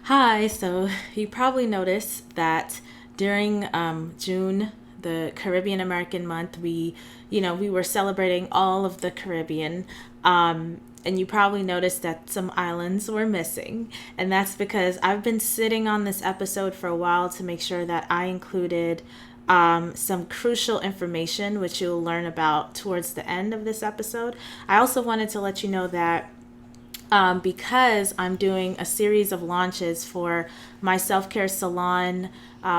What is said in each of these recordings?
Hi, so you probably noticed that during June, the Caribbean American month, we were celebrating all of the Caribbean. And you probably noticed that some islands were missing. And that's because I've been sitting on this episode for a while to make sure that I included some crucial information, which you'll learn about towards the end of this episode. I also wanted to let you know that because I'm doing a series of launches for my self care salon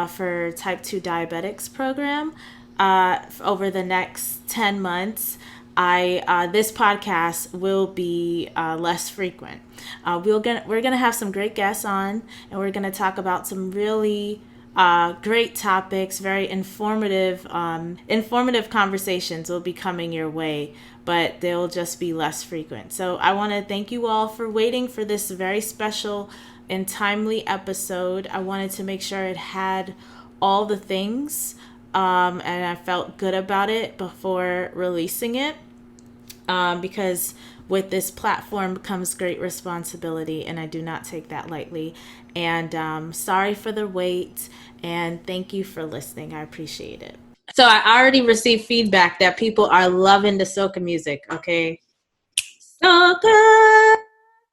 for type 2 diabetics program over the next 10 months. This podcast will be less frequent. We're gonna have some great guests on, and we're gonna talk about some really great topics, very informative conversations will be coming your way, but they'll just be less frequent. So I want to thank you all for waiting for this very special and timely episode. I wanted to make sure it had all the things, and I felt good about it before releasing it, because with this platform comes great responsibility, and I do not take that lightly. And sorry for the wait, and thank you for listening. I appreciate it. So I already received feedback that people are loving the soca music. Okay, soca.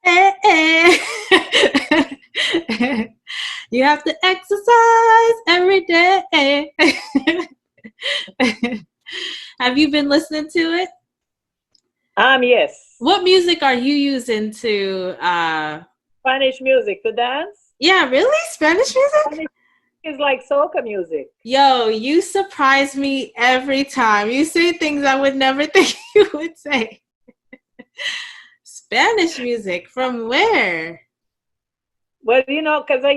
Eh, eh. You have to exercise every day. Have you been listening to it? Yes. What music are you using to Spanish music to dance. Yeah, really? Spanish music? Spanish is like soca music. Yo, you surprise me every time. You say things I would never think you would say. Spanish music from where? Well, because I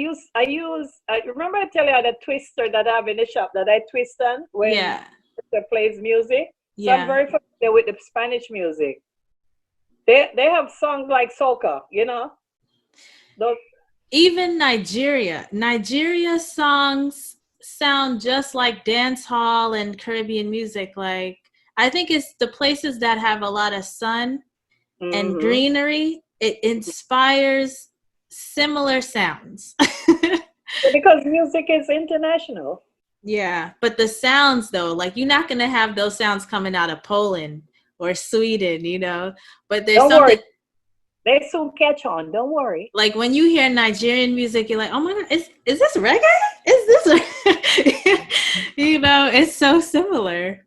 remember I tell you the twister that I have in the shop that I twist on when Yeah. it plays music. So I'm Yeah. very familiar with the Spanish music. They have songs like soca, Those Even Nigeria songs sound just like dance hall and Caribbean music. Like, I think it's the places that have a lot of sun and mm-hmm. greenery. It inspires similar sounds. Because music is international. Yeah, but the sounds though, like you're not gonna have those sounds coming out of Poland or Sweden. But there's Don't something worry. They soon catch on. Don't worry. like when you hear Nigerian music, you're like, oh my god, is this reggae? Is this? It's so similar.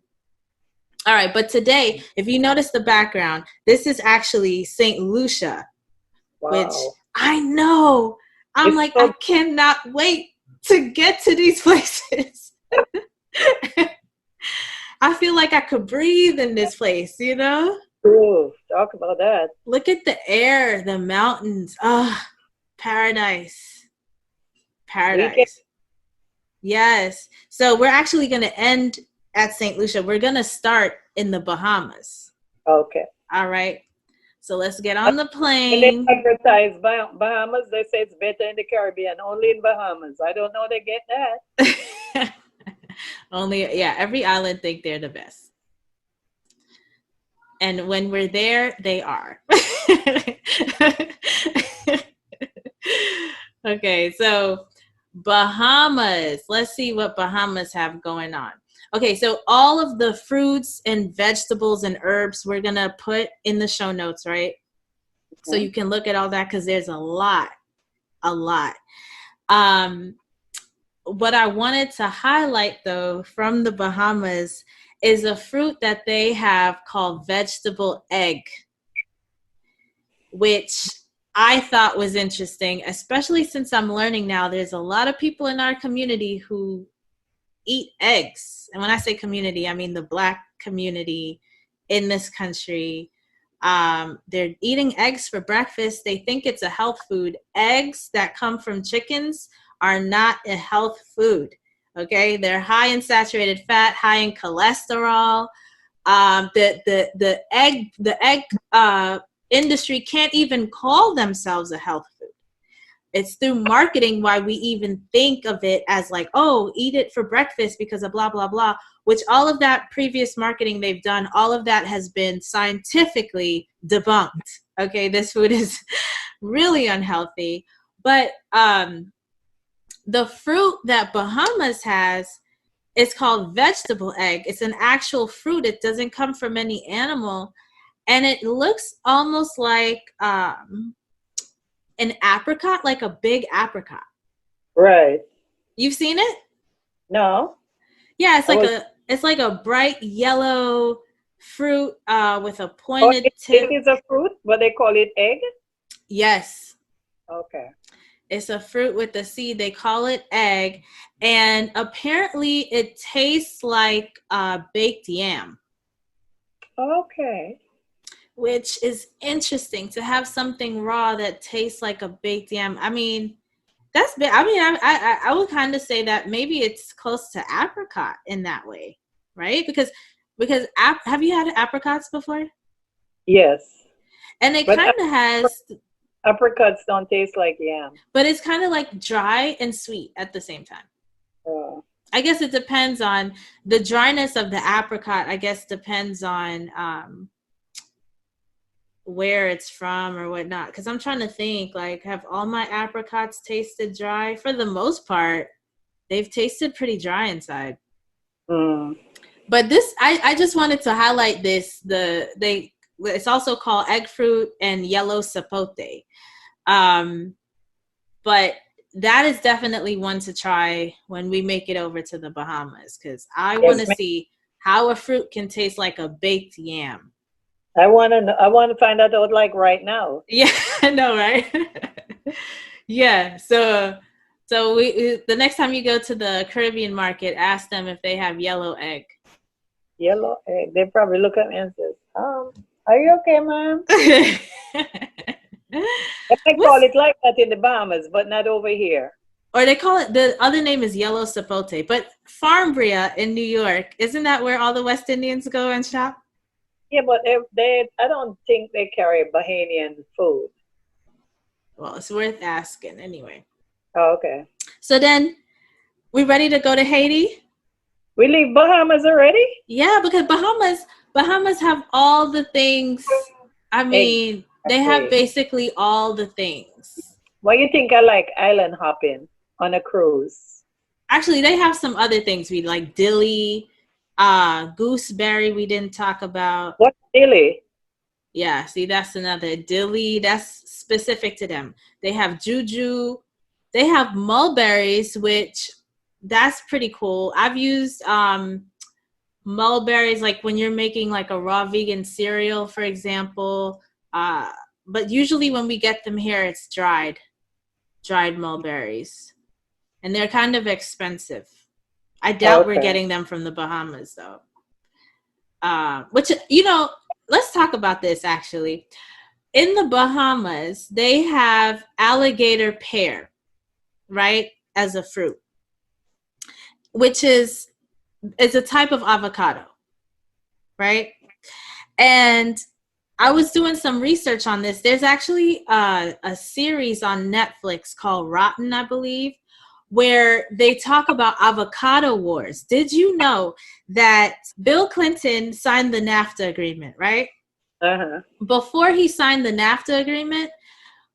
All right, but today, if you notice the background, this is actually Saint Lucia, which Wow. I know. I'm like, I cannot wait to get to these places. I feel like I could breathe in this place, Ooh, talk about that. Look at the air, the mountains. Paradise. Paradise. Yes. So we're actually going to end at St. Lucia. We're going to start in the Bahamas. Okay. All right. So let's get on the plane. When they advertise Bahamas, they say it's better in the Caribbean, only in Bahamas. I don't know they get that. Every island think they're the best. And when we're there, they are. Okay, so Bahamas. Let's see what Bahamas have going on. Okay, so all of the fruits and vegetables and herbs we're going to put in the show notes, right? So you can look at all that because there's a lot. What I wanted to highlight, though, from the Bahamas is a fruit that they have called vegetable egg, which I thought was interesting, especially since I'm learning now there's a lot of people in our community who eat eggs. And when I say community, I mean the Black community in this country. They're eating eggs for breakfast. They think it's a health food. Eggs that come from chickens are not a health food. Okay, they're high in saturated fat, high in cholesterol. The egg industry can't even call themselves a health food. It's through marketing why we even think of it as like, oh, eat it for breakfast because of blah, blah, blah, which all of that previous marketing they've done, all of that has been scientifically debunked. Okay, this food is really unhealthy. But the fruit that Bahamas has is called vegetable egg. It's an actual fruit. It doesn't come from any animal, and it looks almost like an apricot, like a big apricot. Right. You've seen it? No. Yeah, I was. it's like a bright yellow fruit with a Oh, pointed it tip. is a fruit, but they call it egg. Yes. Okay. It's a fruit with a seed. They call it egg. And apparently it tastes like baked yam, Okay. which is interesting to have something raw that tastes like a baked yam. I mean, that's big. I mean, I would kind of say that maybe it's close to apricot in that way, right? Because have you had apricots before? Yes, And it but kind of has, apricots don't taste like yam. but it's kind of like dry and sweet at the same time. Uh, I guess it depends on the dryness of the apricot. I guess depends on where it's from or whatnot. Because I'm trying to think, like, have all my apricots tasted dry? For the most part, they've tasted pretty dry inside. mm. But this, I just wanted to highlight this. It's also called egg fruit and yellow sapote. Um, but that is definitely one to try when we make it over to the Bahamas, because I want Yes, to see how a fruit can taste like a baked yam. I want to. I want to find that out like right now. Yeah, I know, right? Yeah. So the next time you go to the Caribbean market, ask them if they have yellow egg. Yellow egg. They probably look at me and says, are you okay, ma'am? I call What's it like that in the Bahamas, but not over here. or they call it, the other name is yellow sapote, but Farmbria in New York, isn't that where all the West Indians go and shop? Yeah, but if they, I don't think they carry Bahamian food. Well, it's worth asking anyway. Oh, okay. So then, we ready to go to Haiti? We leave Bahamas already? Yeah, because Bahamas have all the things. I mean, they have Exactly. basically all the things. Why you think I like island hopping on a cruise? Actually, they have some other things we like: dilly, gooseberry. We didn't talk about. What really? Yeah, see, that's another dilly. That's specific to them. They have juju. They have mulberries, which that's pretty cool. I've used mulberries like when you're making like a raw vegan cereal, for example. Uh, but usually when we get them here, it's dried mulberries, and they're kind of expensive. I doubt we're Okay. getting them from the Bahamas though. Which let's talk about this actually. In the Bahamas, they have alligator pear, right, as a fruit, which is a type of avocado, right? And I was doing some research on this. There's actually a series on Netflix called Rotten, I believe, where they talk about avocado wars. Did you know that Bill Clinton signed the NAFTA agreement, right? Uh-huh. Before he signed the NAFTA agreement,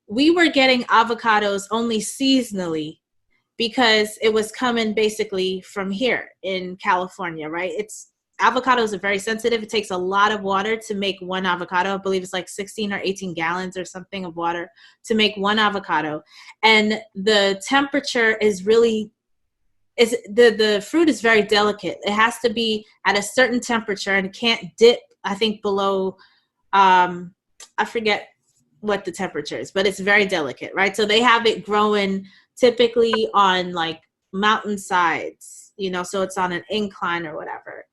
we were getting avocados only seasonally because it was coming basically from here in California, right? Avocados are very sensitive. It takes a lot of water to make one avocado. I believe it's like 16 or 18 gallons or something of water to make one avocado. And the temperature is really the fruit is very delicate. It has to be at a certain temperature and can't dip, I think, below I forget what the temperature is, but it's very delicate, right? So they have it growing typically on like mountainsides, so it's on an incline or whatever.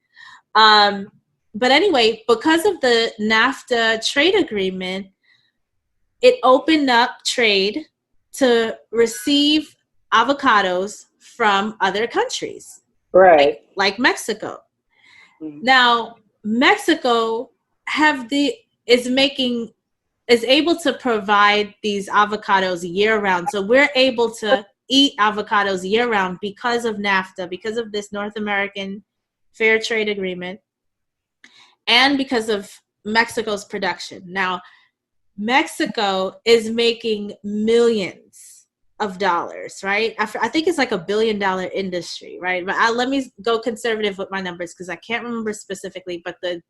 Um, but anyway, because of the NAFTA trade agreement, it opened up trade to receive avocados from other countries, Right. like Mexico. Mm. Now, Mexico have the is making is able to provide these avocados year round. So we're able to eat avocados year round because of NAFTA, because of this North American Fair Trade Agreement, and because of Mexico's production. Now, Mexico is making millions. of dollars, right? I think it's like $1 billion industry, right? But let me go conservative with my numbers because I can't remember specifically. But the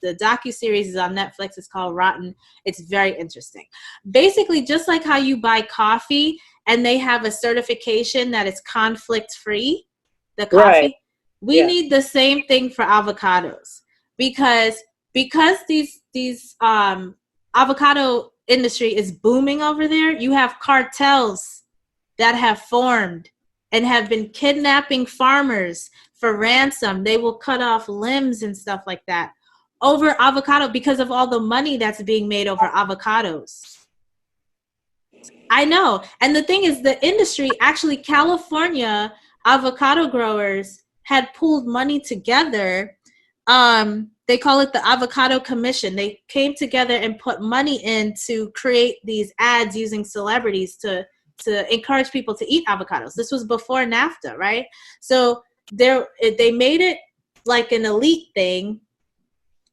docu-series is on Netflix. It's called Rotten. It's very interesting. Basically, just like how you buy coffee and they have a certification that it's conflict free, the coffee, Right. we need the same thing for avocados because these avocado industry is booming over there. You have cartels that have formed and have been kidnapping farmers for ransom. They will cut off limbs and stuff like that over avocado because of all the money that's being made over avocados. I know. And the thing is, the industry, actually, California avocado growers had pooled money together. They call it the Avocado Commission. They came together and put money in to create these ads using celebrities to encourage people to eat avocados. This was before NAFTA, right? So they made it like an elite thing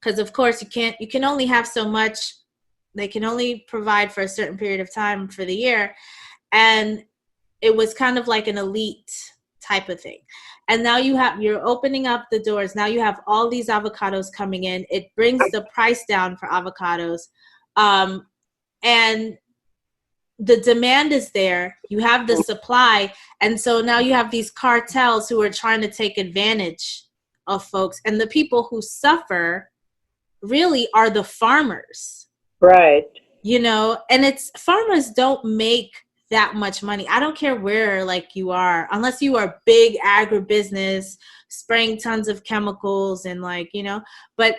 because, of course, you can only have so much. They can only provide for a certain period of time for the year. And it was kind of like an elite type of thing. And now you're opening up the doors. Now you have all these avocados coming in. It brings the price down for avocados. And the demand is there. You have the supply. And so now you have these cartels who are trying to take advantage of folks. And the people who suffer really are the farmers. Right. You know, and it's farmers don't make that much money. I don't care where like you are, unless you are big agribusiness, spraying tons of chemicals and like, you know, but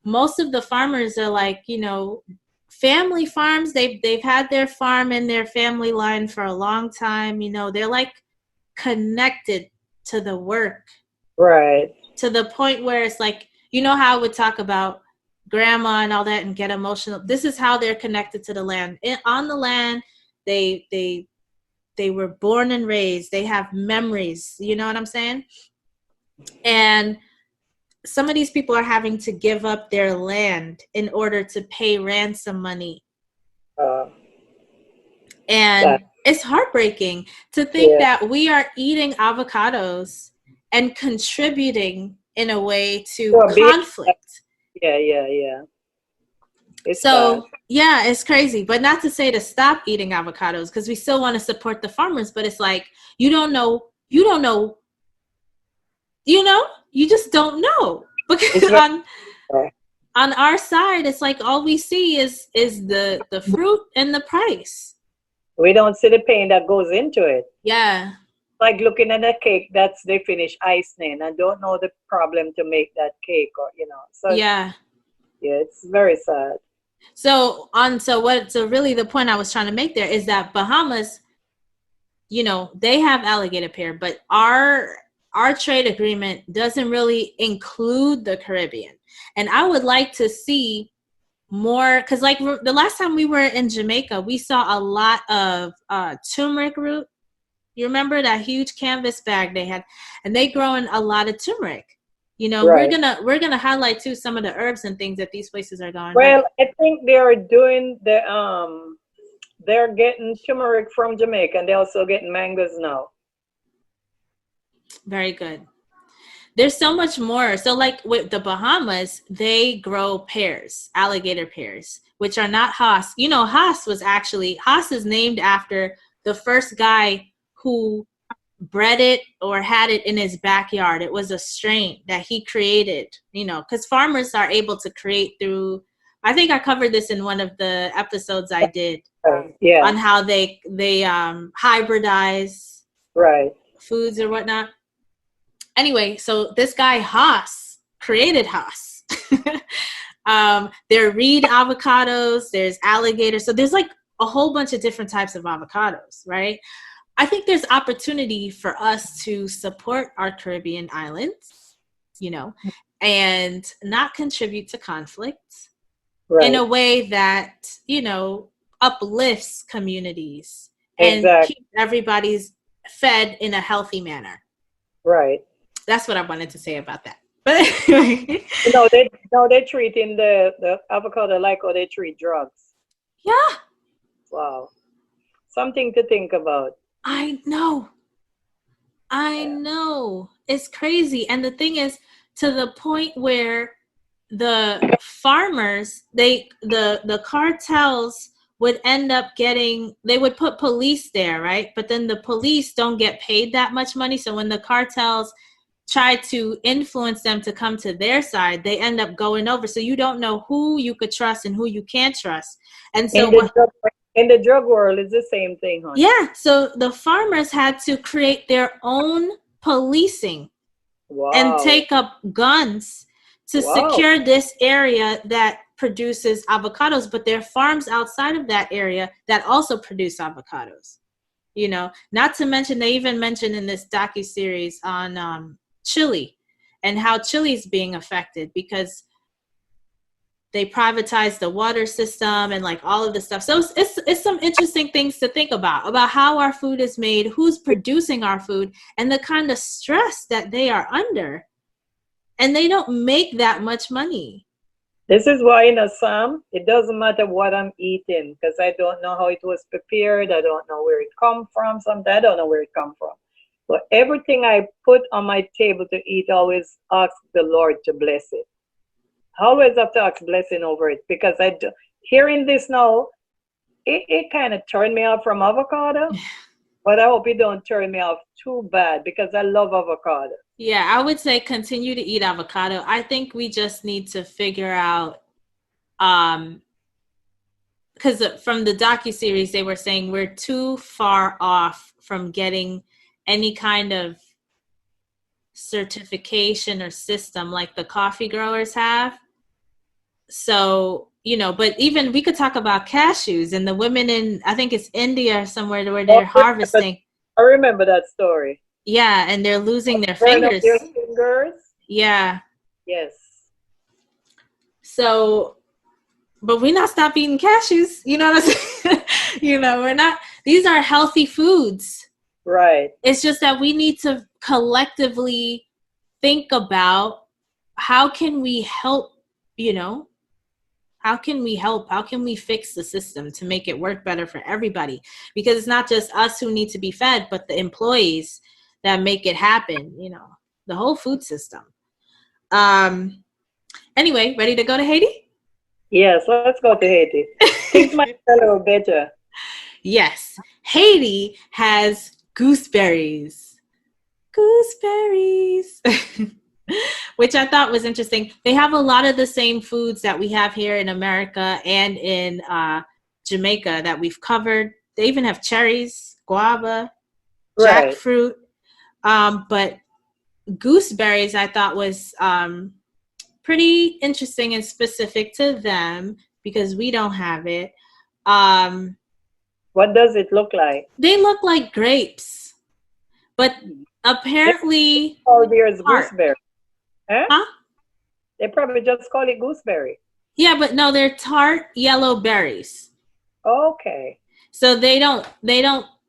most of the farmers are like, you know, family farms. They've had their farm and their family line for a long time. You know, they're like connected to the work. Right. To the point where it's like, you know how I would talk about grandma and all that and get emotional. This is how they're connected to the land. On the land, they were born and raised. They have memories. You know what I'm saying? And some of these people are having to give up their land in order to pay ransom money. And it's heartbreaking to think that we are eating avocados and contributing in a way to conflict. Yeah. It's so bad. Yeah, it's crazy, but not to say to stop eating avocados because we still want to support the farmers, but it's like you just don't know because on our side it's like all we see is the fruit and the price. We don't see the pain that goes into it. Yeah. Like looking at a cake that's they finish icing and don't know the problem to make that cake, or you know. So yeah, it's very sad. So really the point I was trying to make there is that Bahamas, you know, they have alligator pear, but our trade agreement doesn't really include the Caribbean. And I would like to see more, because like the last time we were in Jamaica, we saw a lot of turmeric root. You remember that huge canvas bag they had, and they growing a lot of turmeric. You know, right. we're gonna highlight too some of the herbs and things that these places are going. Well, I think they are doing they're getting turmeric from Jamaica, and they're also getting mangoes now. Very good. There's so much more. So like with the Bahamas, they grow pears, alligator pears, which are not Haas. You know, Haas is named after the first guy who bred it or had it in his backyard. It was a strain that he created, you know, because farmers are able to create through, I think I covered this in one of the episodes I did on how they hybridize foods or whatnot. Anyway, so this guy Haas created Haas. There are reed avocados, there's alligator. So there's like a whole bunch of different types of avocados, right? I think there's opportunity for us to support our Caribbean islands, you know, and not contribute to conflict in a way that, you know, uplifts communities and keeps everybody's fed in a healthy manner. Right. That's what I wanted to say about that. But they're treating the avocado like how they treat drugs. Yeah. Wow. Something to think about. I know. I know. It's crazy. And the thing is, to the point where the farmers, the cartels would end up getting, they would put police there, right? But then the police don't get paid that much money. So when the cartels try to influence them to come to their side, they end up going over. So you don't know who you could trust and who you can't trust. And so in the drug world, it's the same thing, honey. Yeah. So the farmers had to create their own policing. Wow. And take up guns to secure this area that produces avocados, but there are farms outside of that area that also produce avocados. You know, not to mention, they even mentioned in this docuseries on Chile and how Chile is being affected because they privatized the water system and like all of this stuff. So it's some interesting things to think about how our food is made, who's producing our food, and the kind of stress that they are under. And they don't make that much money. This is why, Sam, it doesn't matter what I'm eating because I don't know how it was prepared. I don't know where it come from. Sometimes I don't know where it come from. But everything I put on my table to eat, I always ask the Lord to bless it. I always have to ask blessing over it because hearing this now, it kind of turned me off from avocado. But I hope it don't turn me off too bad because I love avocado. Yeah, I would say continue to eat avocado. I think we just need to figure out, because from the docuseries, they were saying we're too far off from getting any kind of certification or system like the coffee growers have. So, you know, but even we could talk about cashews and the women in, I think it's India or somewhere where they're harvesting. I remember that story. Yeah, and they're losing their fingers. Their fingers? Yeah. Yes. So, but we're not stop eating cashews. You know what I'm saying? You know, we're not, these are healthy foods. Right. It's just that we need to collectively think about how can we help, you know, how can we help? How can we fix the system to make it work better for everybody? Because it's not just us who need to be fed, but the employees that make it happen, you know, the whole food system. Anyway, ready to go to Haiti? Yes, let's go to Haiti. Things might be a little better. Yes. Haiti has gooseberries. Gooseberries. Which I thought was interesting. They have a lot of the same foods that we have here in America and in Jamaica that we've covered. They even have cherries, guava, jackfruit. But gooseberries I thought was pretty interesting and specific to them because we don't have it. What does it look like? They look like grapes, but apparently there's gooseberry. Huh? They probably just call it gooseberry. Yeah, but no, they're tart yellow berries. Okay. So they don't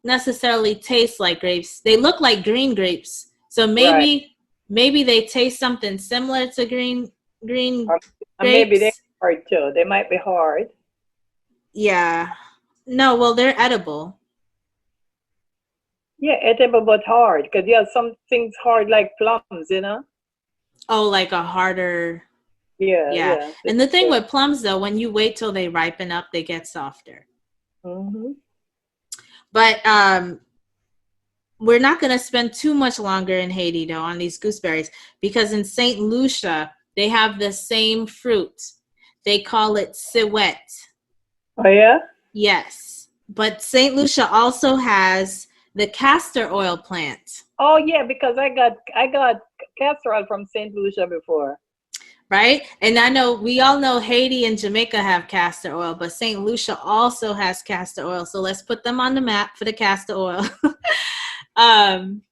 necessarily taste like grapes. They look like green grapes. So maybe they taste something similar to green grapes. Maybe they're hard too. They might be hard. Yeah. No, well, they're edible. Yeah, edible but hard. Because some things hard like plums, you know? Oh, like a harder. Yeah. And the thing with plums, though, when you wait till they ripen up, they get softer. Mm-hmm. But we're not going to spend too much longer in Haiti, though, on these gooseberries. Because in St. Lucia, they have the same fruit. They call it civet. Oh, yeah? Yes. But St. Lucia also has the castor oil plant. Oh, yeah, because I got castor oil from St. Lucia before. Right? And I know we all know Haiti and Jamaica have castor oil, but St. Lucia also has castor oil. So let's put them on the map for the castor oil. And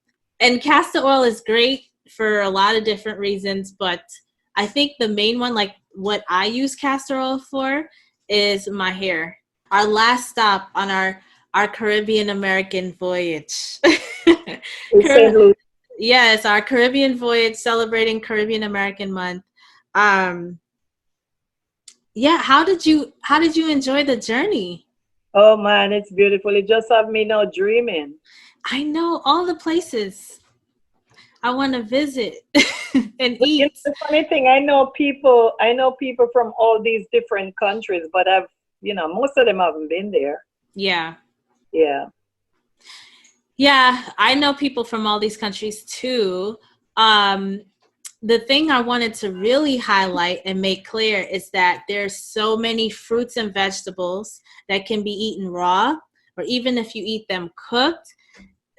castor oil is great for a lot of different reasons, but I think the main one, like what I use castor oil for, is my hair. Our last stop on our Caribbean American voyage. Yes, our Caribbean voyage celebrating Caribbean American Month. Yeah, how did you enjoy the journey? Oh man, it's beautiful. It just have me now dreaming. I know all the places I want to visit and But you know, eat. the funny thing, I know people from all these different countries, but most of them haven't been there. Yeah. Yeah. Yeah, I know people from all these countries too. Um, the thing I wanted to really highlight and make clear is that there's so many fruits and vegetables that can be eaten raw, or even if you eat them cooked.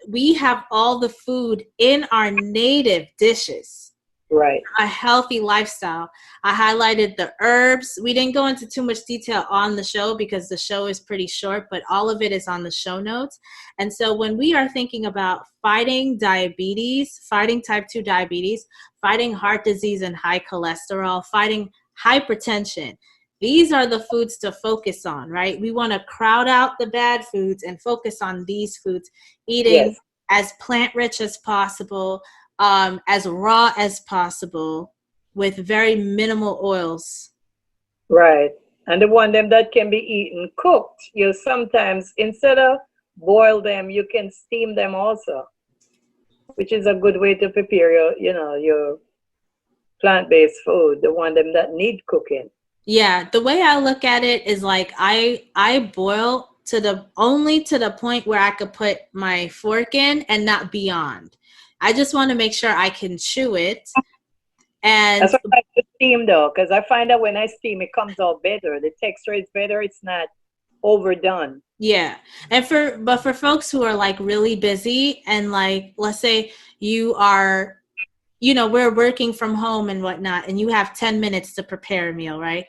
We have all the food in our native dishes, Right. a healthy lifestyle. I highlighted the herbs. We didn't go into too much detail on the show because the show is pretty short, but all of it is on the show notes. And so when we are thinking about fighting diabetes, fighting type 2 diabetes, fighting heart disease and high cholesterol, fighting hypertension, these are the foods to focus on, right? We want to crowd out the bad foods and focus on these foods, eating Yes. as plant rich as possible, as raw as possible with very minimal oils. Right. And the one them that can be eaten cooked, you sometimes instead of boil them, you can steam them also, which is a good way to prepare your plant-based food, the one them that need cooking. Yeah, the way I look at it is like I boil to the only to the point where I could put my fork in and not beyond. I just want to make sure I can chew it. That's And why I like to steam though, because I find that when I steam, it comes out better. The texture is better. It's not overdone. yeah. And for folks who are like really busy and like let's say you are, we're working from home and whatnot, and you have 10 minutes to prepare a meal, right?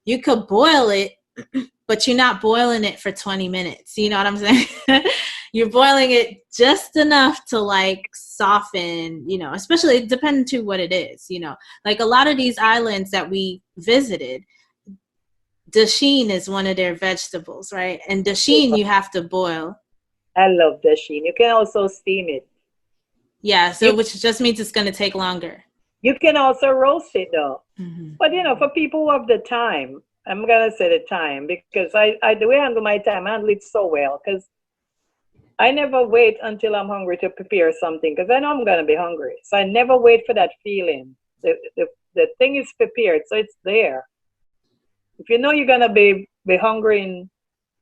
You could boil it, but you're not boiling it for 20 minutes. You know what I'm saying? You're boiling it just enough to like soften, especially depending to what it is, like a lot of these islands that we visited, dasheen is one of their vegetables, right? And dasheen you have to boil. I love the sheen. You can also steam it. Yeah, You so which just means it's going to take longer. you can also roast it though. Mm-hmm. But for people who have the time, I'm gonna say the time because I the way I handle my time, I handle it so well because I never wait until I'm hungry to prepare something because I know I'm gonna be hungry. So I never wait for that feeling. The thing is prepared, so it's there. If you know you're gonna be hungry in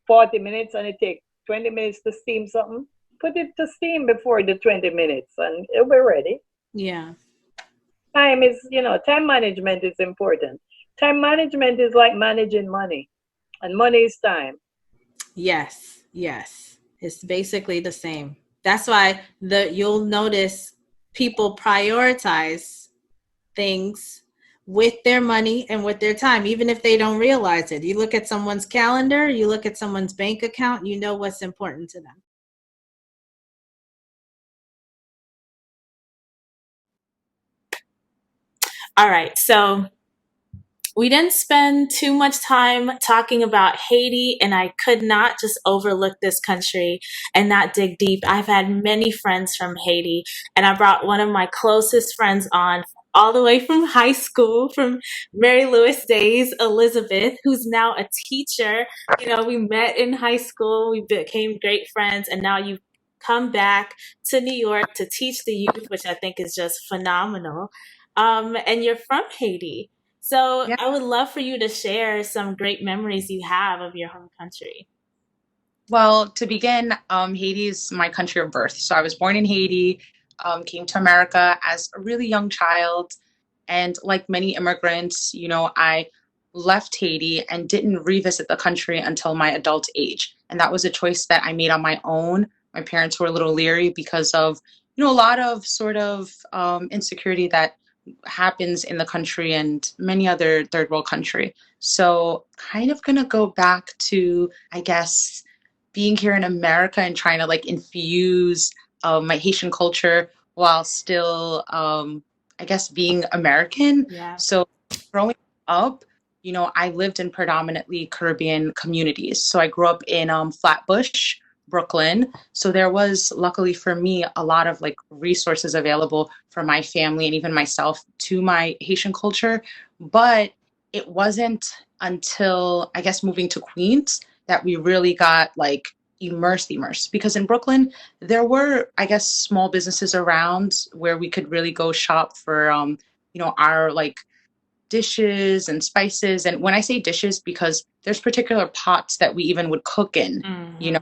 40 minutes and it takes 20 minutes to steam something, put it to steam before the 20 minutes and it'll be ready. Yeah. Time management is important. Time management is like managing money, and money is time. Yes, yes. It's basically the same. That's why you'll notice people prioritize things with their money and with their time, even if they don't realize it. You look at someone's calendar, you look at someone's bank account, you know what's important to them. All right, so we didn't spend too much time talking about Haiti, and I could not just overlook this country and not dig deep. I've had many friends from Haiti, and I brought one of my closest friends on all the way from high school, from Mary Louis days, Elizabeth, who's now a teacher. We met in high school, we became great friends, and now you've come back to New York to teach the youth, which I think is just phenomenal. And you're from Haiti. So Yeah. I would love for you to share some great memories you have of your home country. Well, to begin, Haiti is my country of birth. So I was born in Haiti, came to America as a really young child. And like many immigrants, I left Haiti and didn't revisit the country until my adult age. And that was a choice that I made on my own. My parents were a little leery because of, a lot of sort of insecurity that happens in the country and many other third world country. So kind of going to go back to, I guess, being here in America and trying to like infuse my Haitian culture while still, I guess, being American. Yeah. So growing up, I lived in predominantly Caribbean communities. So I grew up in Flatbush, Brooklyn. So there was, luckily for me, a lot of like resources available for my family and even myself to my Haitian culture. But it wasn't until, I guess, moving to Queens that we really got like immerse. Because in Brooklyn, there were, I guess, small businesses around where we could really go shop for, our like dishes and spices. And when I say dishes, because there's particular pots that we even would cook in, you Mm-hmm. know,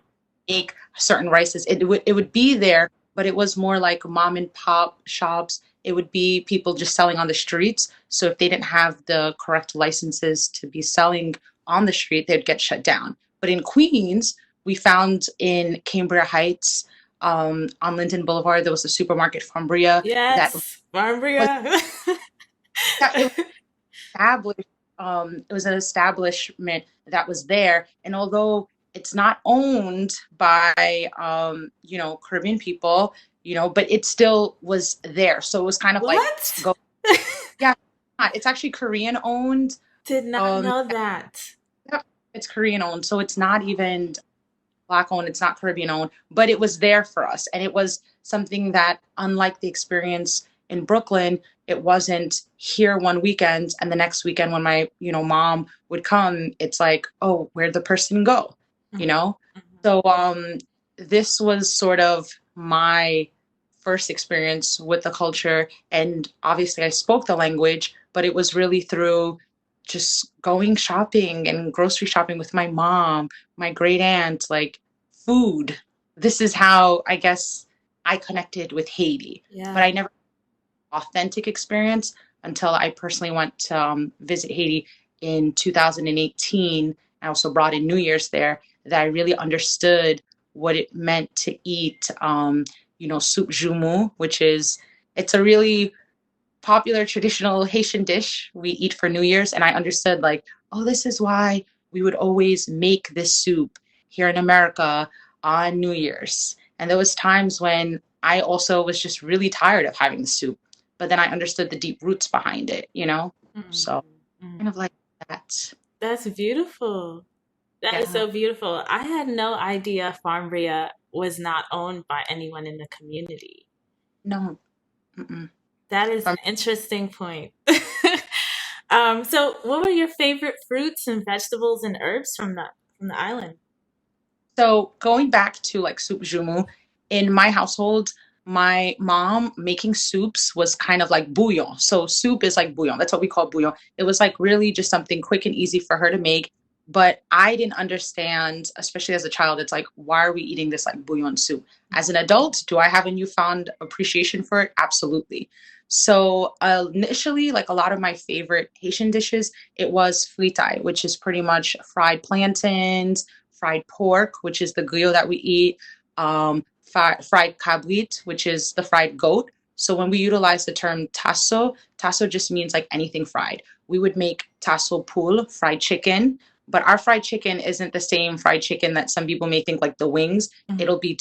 make certain rices. It would be there, but it was more like mom and pop shops. It would be people just selling on the streets. So if they didn't have the correct licenses to be selling on the street, they'd get shut down. But in Queens, we found in Cambria Heights, on Linden Boulevard, there was a supermarket Fambria that Yes, was, Marbria. yeah, established. It was an establishment that was there, and although it's not owned by Caribbean people, but it still was there. So it was kind of like What? go. Yeah, it's actually Korean owned. Did not Um, know that. yeah, it's Korean owned, so it's not even Black owned, it's not Caribbean owned, but it was there for us. And it was something that, unlike the experience in Brooklyn, it wasn't here one weekend and the next weekend when my, mom would come, it's like, oh, where'd the person go? You Mhm, know? mhm. So this was sort of my first experience with the culture. And obviously I spoke the language, but it was really through just going shopping and grocery shopping with my mom, my great aunt, like food. This is how I guess I connected with Haiti. But Yeah. I never had an authentic experience until I personally went to visit Haiti in 2018. I also brought in New Year's there, that I really understood what it meant to eat, soup jumu, which is, it's a really popular traditional Haitian dish we eat for New Year's. And I understood, like, oh, this is why we would always make this soup here in America on New Year's. And there was times when I also was just really tired of having the soup, but then I understood the deep roots behind it. Mm, So mm. kind of like that. That's beautiful. That is Yeah. so beautiful. I had no idea Farmbria was not owned by anyone in the community. No. Mm-mm. That is From an interesting point. So what were your favorite fruits and vegetables and herbs from the island? So going back to like soup jumu, in my household, my mom making soups was kind of like bouillon. So soup is like bouillon. That's what we call bouillon. It was like really just something quick and easy for her to make. But I didn't understand, especially as a child, it's like, why are we eating this like bouillon soup? As an adult, do I have a newfound appreciation for it? Absolutely. So initially, like a lot of my favorite Haitian dishes, it was fritai, which is pretty much fried plantains, fried pork, which is the griot that we eat, fried cabrit, which is the fried goat. So when we utilize the term tasso, tasso just means like anything fried. We would make tasso pool, fried chicken, but our fried chicken isn't the same fried chicken that some people may think like the wings. Mhm. It'll be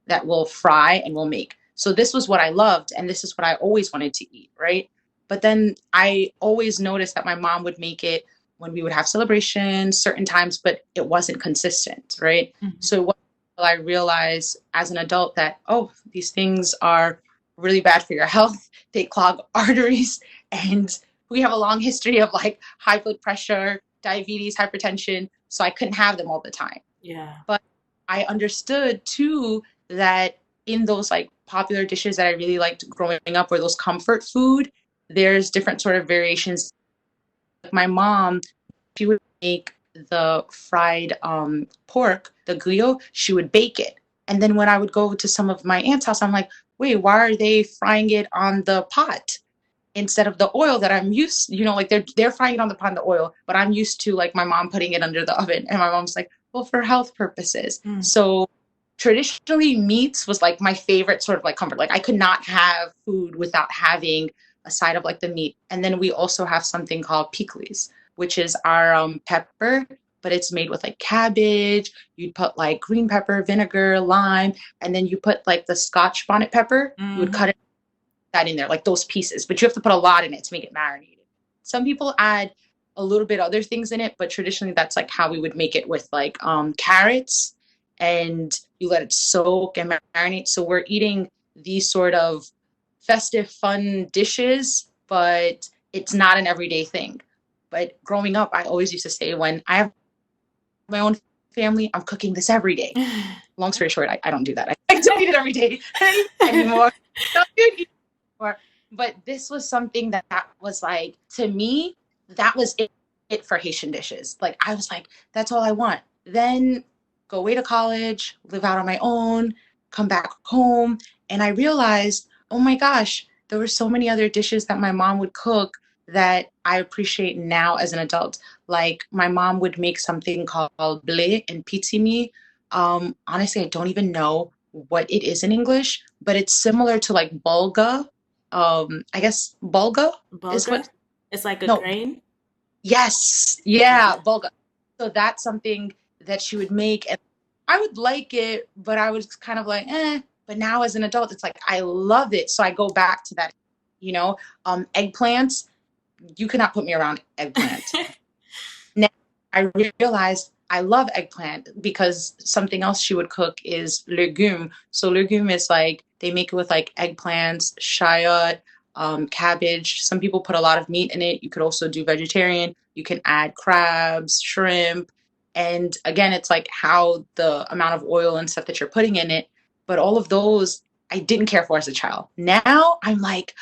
that we'll fry and we'll make. So this was what I loved, and this is what I always wanted to eat, right? But then I always noticed that my mom would make it when we would have celebrations, certain times, but it wasn't consistent, right? Mhm. So it wasn't until I realized as an adult that, oh, these things are really bad for your health. They clog arteries, and we have a long history of like high blood pressure, diabetes, hypertension. So I couldn't have them all the time. Yeah. But I understood too that in those like popular dishes that I really liked growing up, or those comfort food, there's different sort of variations. Like my mom, she would make the fried pork, the griot, she would bake it. And then when I would go to some of my aunt's house, I'm like, wait, why are they frying it on the pot instead of the oil that I'm used, like they're frying it on the pot in the oil, but I'm used to like my mom putting it under the oven. And my mom's like, well, for health purposes. Mm. So traditionally meats was like my favorite sort of like comfort. Like I could not have food without having a side of like the meat. And then we also have something called pickles, which is our pepper, but it's made with like cabbage. You'd put like green pepper, vinegar, lime, and then you put like the Scotch bonnet pepper. You would cut Mhm. it that in there, like those pieces, but you have to put a lot in it to make it marinated. Some people add a little bit other things in it, but traditionally that's like how we would make it with like carrots, and you let it soak and marinate. So we're eating these sort of festive, fun dishes, but it's not an everyday thing. But growing up, I always used to say when I have my own family, I'm cooking this every day. Long story short, I don't do that. I don't eat it every day anymore. Don't do it anymore. But this was something that was like, to me, that was it for Haitian dishes. Like, I was like, that's all I want. Then go away to college, live out on my own, come back home. And I realized, oh my gosh, there were so many other dishes that my mom would cook that I appreciate now as an adult. Like, my mom would make something called blé and pitimi. Honestly, I don't even know what it is in English, but it's similar to like bulga. I guess bulga is Bulgur? what, It's like a no, grain? yes, Okay. yeah, bulga. So that's something that she would make, and I would like it, but I was kind of like, eh. But now as an adult, it's like I love it. So I go back to that, you know, eggplants. You cannot put me around eggplant. Now I realized I love eggplant because something else she would cook is legume. So legume is like they make it with like eggplants, shallot, cabbage. Some people put a lot of meat in it. You could also do vegetarian. You can add crabs, shrimp. And again, it's like how the amount of oil and stuff that you're putting in it. But all of those I didn't care for as a child. Now I'm like,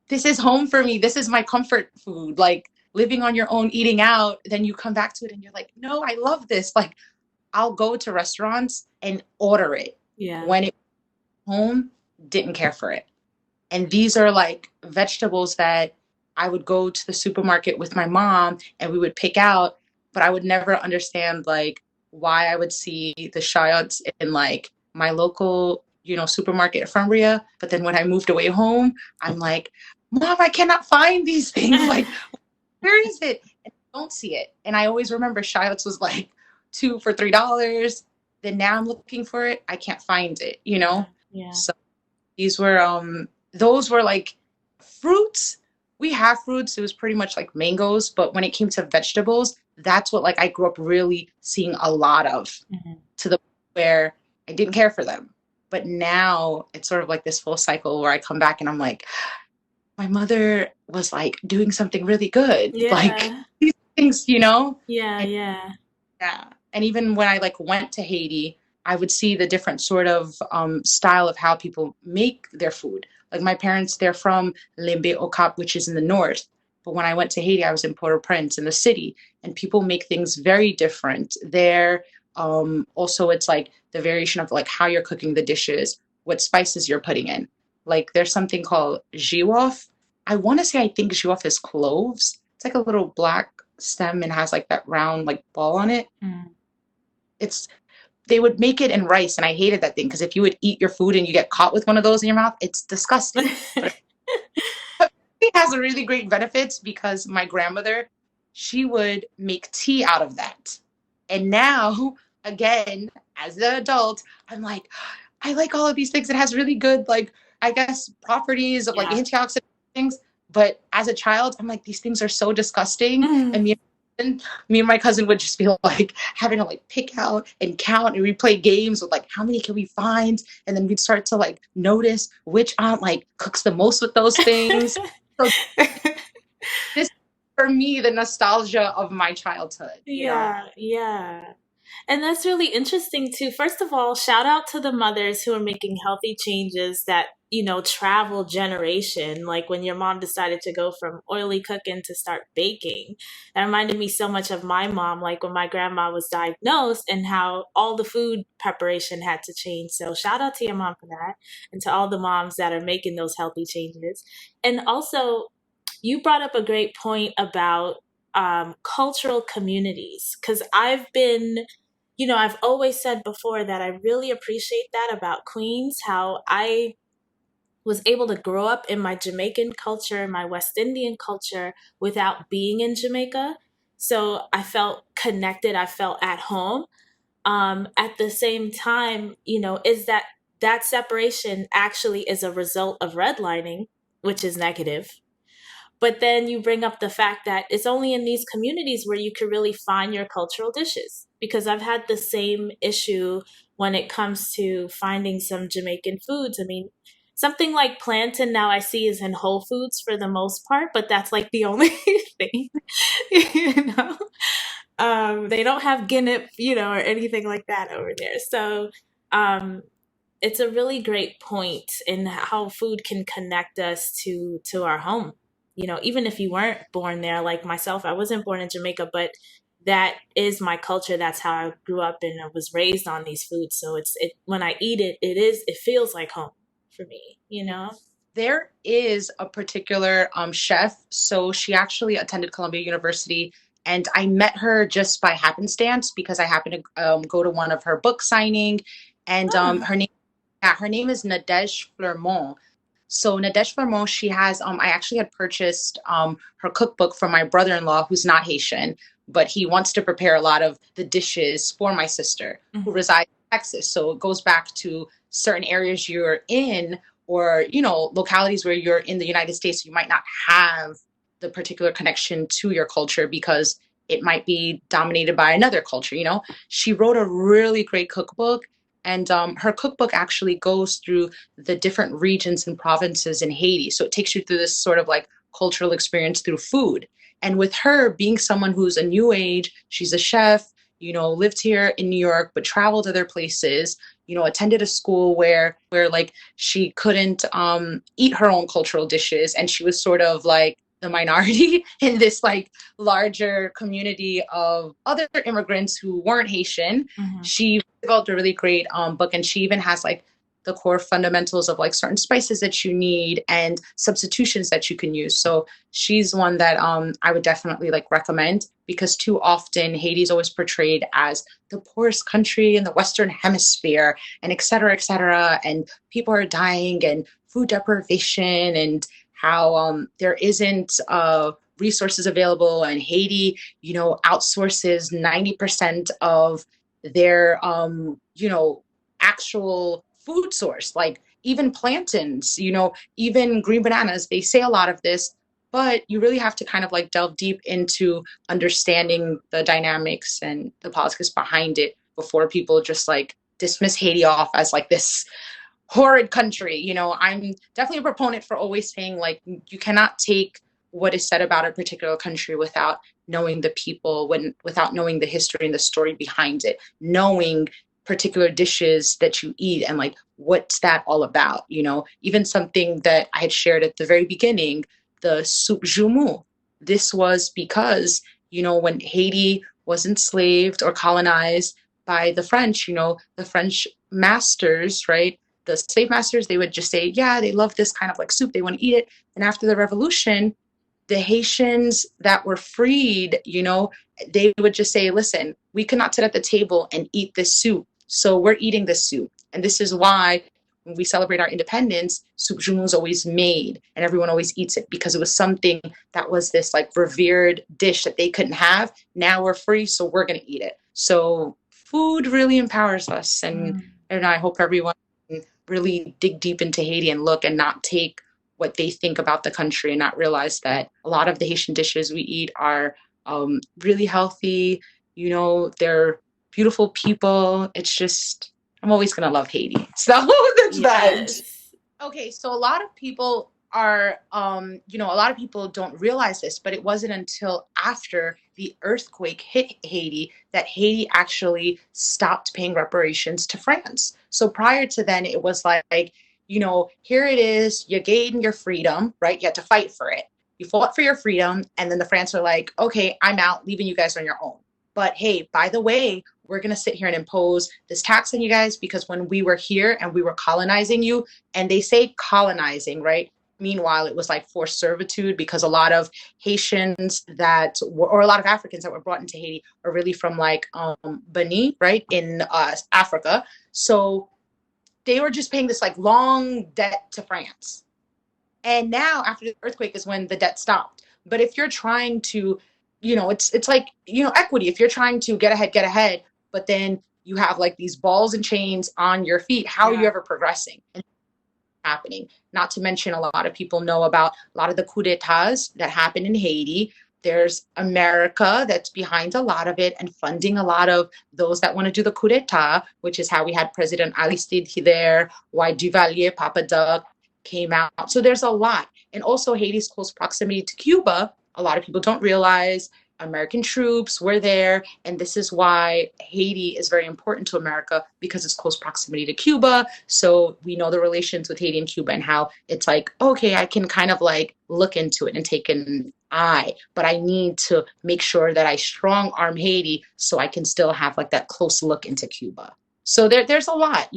this is home for me. This is my comfort food. Like living on your own, eating out, then you come back to it and you're like, no, I love this. Like I'll go to restaurants and order it. Yeah. When it home, didn't care for it. And these are like vegetables that I would go to the supermarket with my mom and we would pick out, but I would never understand like why I would see the shallots in like my local, supermarket from Ria. But then when I moved away home, I'm like, Mom, I cannot find these things. Like, where is it? And I don't see it. And I always remember shallots was like two for $3. Then now I'm looking for it. I can't find it, Yeah. Yeah. So these were those were like fruits. We have fruits. It was pretty much like mangoes, but when it came to vegetables, that's what like I grew up really seeing a lot of, Hmm. to the point where I didn't care for them. But now it's sort of like this full cycle where I come back and I'm like, my mother was like doing something really good. Like Yeah. these things. Yeah. And Yeah. yeah. And even when I like went to Haiti, I would see the different sort of style of how people make their food. Like my parents, they're from Limbe Okap, which is in the north. But when I went to Haiti, I was in Port-au-Prince in the city, and people make things very different there. Also, it's like the variation of like how you're cooking the dishes, what spices you're putting in. Like there's something called jiwof. I want to say I think jiwof is cloves. It's like a little black stem and has like that round like ball on it. Mm. It's They would make it in rice, and I hated that thing because if you would eat your food and you get caught with one of those in your mouth, it's disgusting. But it has really great benefits because my grandmother, she would make tea out of that. And now, again, as an adult, I'm like, I like all of these things. It has really good, like, I guess, properties of like Yeah. antioxidant things. But as a child, I'm like, these things are so disgusting. Mm. And me and my cousin would just be like having to like pick out and count, and we play games with like how many can we find, and then we'd start to like notice which aunt like cooks the most with those things. So this, for me, the nostalgia of my childhood. Yeah, yeah. And that's really interesting too. First of all, shout out to the mothers who are making healthy changes that, travel generation. Like when your mom decided to go from oily cooking to start baking. That reminded me so much of my mom, like when my grandma was diagnosed and how all the food preparation had to change. So shout out to your mom for that and to all the moms that are making those healthy changes. And also, you brought up a great point about cultural communities because I've always said before that I really appreciate that about Queens, how I was able to grow up in my Jamaican culture, my West Indian culture without being in Jamaica. So I felt connected, I felt at home. At the same time, is that separation actually is a result of redlining, which is negative. But then you bring up the fact that it's only in these communities where you can really find your cultural dishes. Because I've had the same issue when it comes to finding some Jamaican foods. I mean, something like plantain now I see is in Whole Foods for the most part, but that's like the only thing, you know? They don't have Guinness, or anything like that over there. So um, it's a really great point in how food can connect us to our home. Even if you weren't born there, like myself, I wasn't born in Jamaica, but that is my culture. That's how I grew up and I was raised on these foods. So it when I eat it, it feels like home for me. There is a particular chef. So she actually attended Columbia University, and I met her just by happenstance because I happened to go to one of her book signing, and Oh. her name is Nadège Fleurmont. So Nadège Fleurmont, she has I actually had purchased her cookbook from my brother-in-law, who's not Haitian, but he wants to prepare a lot of the dishes for my sister who Mhm. resides in Texas. So it goes back to certain areas you're in, or localities where you're in the United States, you might not have the particular connection to your culture because it might be dominated by another culture. She wrote a really great cookbook, and her cookbook actually goes through the different regions and provinces in Haiti. So it takes you through this sort of like cultural experience through food. And with her being someone who's a new age, she's a chef, lived here in New York, but traveled other places, attended a school where like she couldn't eat her own cultural dishes, and she was sort of like the minority in this like larger community of other immigrants who weren't Haitian. Mhm. She developed a really great book, and she even has like the core fundamentals of like certain spices that you need and substitutions that you can use. So she's one that I would definitely like recommend, because too often Haiti is always portrayed as the poorest country in the Western Hemisphere, and et cetera, et cetera. And people are dying, and food deprivation, and how there isn't resources available. And Haiti, outsources 90% of their, actual food source, like even plantains, even green bananas. They say a lot of this, but you really have to kind of like delve deep into understanding the dynamics and the politics behind it before people just like dismiss Haiti off as like this horrid country. I'm definitely a proponent for always saying like you cannot take what is said about a particular country without knowing the people, without knowing the history and the story behind it, knowing particular dishes that you eat and like what's that all about. Even something that I had shared at the very beginning, the soup joumou. This was because when Haiti was enslaved or colonized by the French, the French masters, right, the slave masters, they would just say, yeah, they love this kind of like soup, they want to eat it. And after the revolution, the Haitians that were freed, they would just say, listen, we cannot sit at the table and eat this soup. So we're eating this soup. And this is why when we celebrate our independence, soup joumou is always made and everyone always eats it, because it was something that was this like revered dish that they couldn't have. Now we're free, so we're going to eat it. So food really empowers us. And I hope everyone can really dig deep into Haiti and look and not take what they think about the country and not realize that a lot of the Haitian dishes we eat are really healthy. They're beautiful people. It's just, I'm always going to love Haiti. So that's that. Yes. Okay, so a lot of people are, a lot of people don't realize this, but it wasn't until after the earthquake hit Haiti that Haiti actually stopped paying reparations to France. So prior to then, it was like, here it is, you gained your freedom, right? You had to fight for it. You fought for your freedom, and then the France are like, okay, I'm out, leaving you guys on your own. But hey, by the way, we're going to sit here and impose this tax on you guys because when we were here and we were colonizing you, and they say colonizing, right? Meanwhile, it was like forced servitude, because a lot of Haitians or a lot of Africans that were brought into Haiti are really from like Benin, right, in Africa. So they were just paying this like long debt to France. And now after the earthquake is when the debt stopped. But if you're trying to, it's like, equity. If you're trying to get ahead, but then you have like these balls and chains on your feet, how are you ever progressing? And happening. Not to mention, a lot of people know about a lot of the coups d'etats that happen in Haiti. There's America that's behind a lot of it and funding a lot of those that want to do the coup d'etat, which is how we had President Aristide there, why Duvalier, Papa Doug came out. So there's a lot. And also Haiti's close proximity to Cuba, a lot of people don't realize, American troops were there, and this is why Haiti is very important to America because it's close proximity to Cuba. So we know the relations with Haiti and Cuba and how it's like, okay, I can kind of like look into it and take an eye, but I need to make sure that I strong arm Haiti so I can still have like that close look into Cuba. So there's a lot,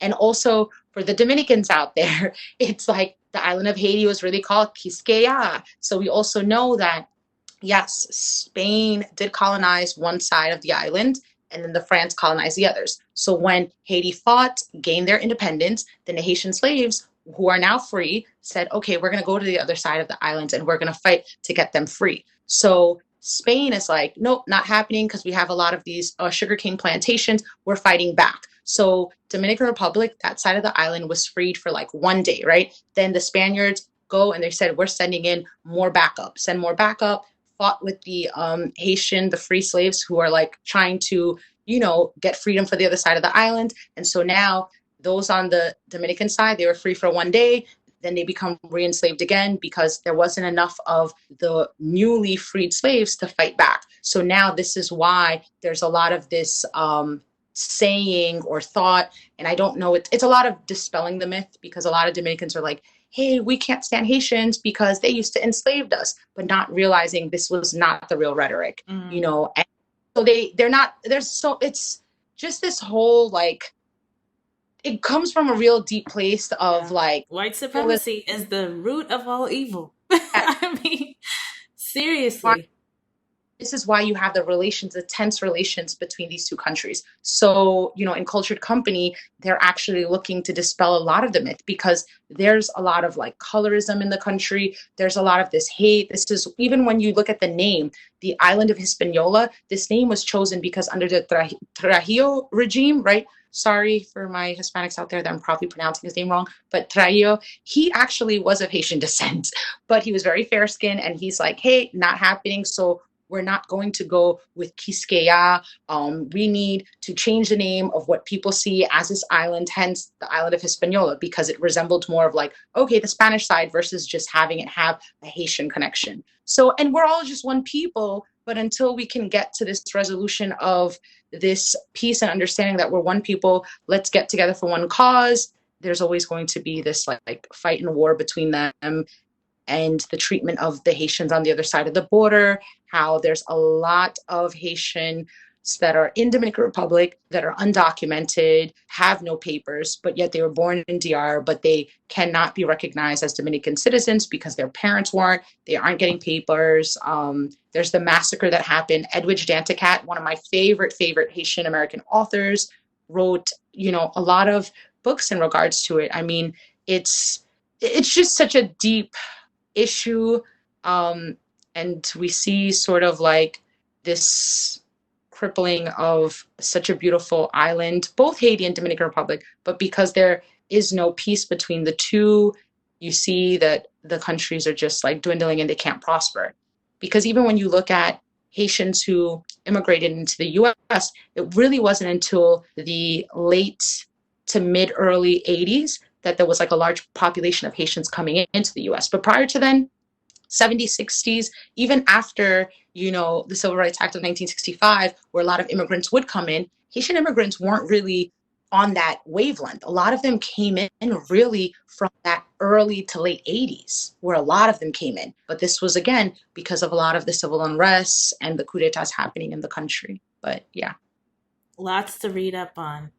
and also for the Dominicans out there, it's like the island of Haiti was really called Quisqueya. So we also know that yes, Spain did colonize one side of the island, and then the France colonized the others. So when Haiti fought, gained their independence, then the Haitian slaves, who are now free, said, okay, we're going to go to the other side of the island and we're going to fight to get them free. So Spain is like, nope, not happening because we have a lot of these sugarcane plantations. We're fighting back. So Dominican Republic, that side of the island was freed for like one day, right? Then the Spaniards go and they said, we're sending in more backup, send more backup, fought with the Haitian, the free slaves who are like trying to, get freedom for the other side of the island. And so now those on the Dominican side, they were free for one day. Then they become re-enslaved again because there wasn't enough of the newly freed slaves to fight back. So now this is why there's a lot of this saying or thought, and I don't know, it's a lot of dispelling the myth because a lot of Dominicans are like, hey, we can't stand Haitians because they used to enslave us, but not realizing this was not the real rhetoric, And so it's just this whole like, it comes from a real deep place of like white supremacy is the root of all evil. I mean, seriously. This is why you have the tense relations between these two countries. So, in Cultured Company, they're actually looking to dispel a lot of the myth because there's a lot of like colorism in the country. There's a lot of this hate. This is, even when you look at the name, the island of Hispaniola, this name was chosen because under the Trujillo regime, right? Sorry for my Hispanics out there that I'm probably pronouncing his name wrong, but Trujillo, he actually was of Haitian descent, but he was very fair skinned and he's like, hey, not happening. So we're not going to go with Quisqueya. We need to change the name of what people see as this island, hence the island of Hispaniola, because it resembled more of like, okay, the Spanish side versus just having it have a Haitian connection. So, and we're all just one people, but until we can get to this resolution of this peace and understanding that we're one people, let's get together for one cause, there's always going to be this like fight and war between them. And the treatment of the Haitians on the other side of the border, how there's a lot of Haitians that are in Dominican Republic that are undocumented, have no papers, but yet they were born in DR, but they cannot be recognized as Dominican citizens because their parents weren't, they aren't getting papers. There's the massacre that happened. Edwidge Danticat, one of my favorite Haitian American authors, wrote, a lot of books in regards to it. I mean, it's just such a deep issue, and we see sort of like this crippling of such a beautiful island, both Haiti and Dominican Republic, but because there is no peace between the two, you see that the countries are just like dwindling and they can't prosper. Because even when you look at Haitians who immigrated into the US, it really wasn't until the late to mid early 80s that there was like a large population of Haitians coming into the US. But prior to then, 70s, 60s, even after, the Civil Rights Act of 1965, where a lot of immigrants would come in, Haitian immigrants weren't really on that wavelength. A lot of them came in really from that early to late 80s, where a lot of them came in. But this was, again, because of a lot of the civil unrest and the coups d'etats happening in the country. But yeah. Lots to read up on.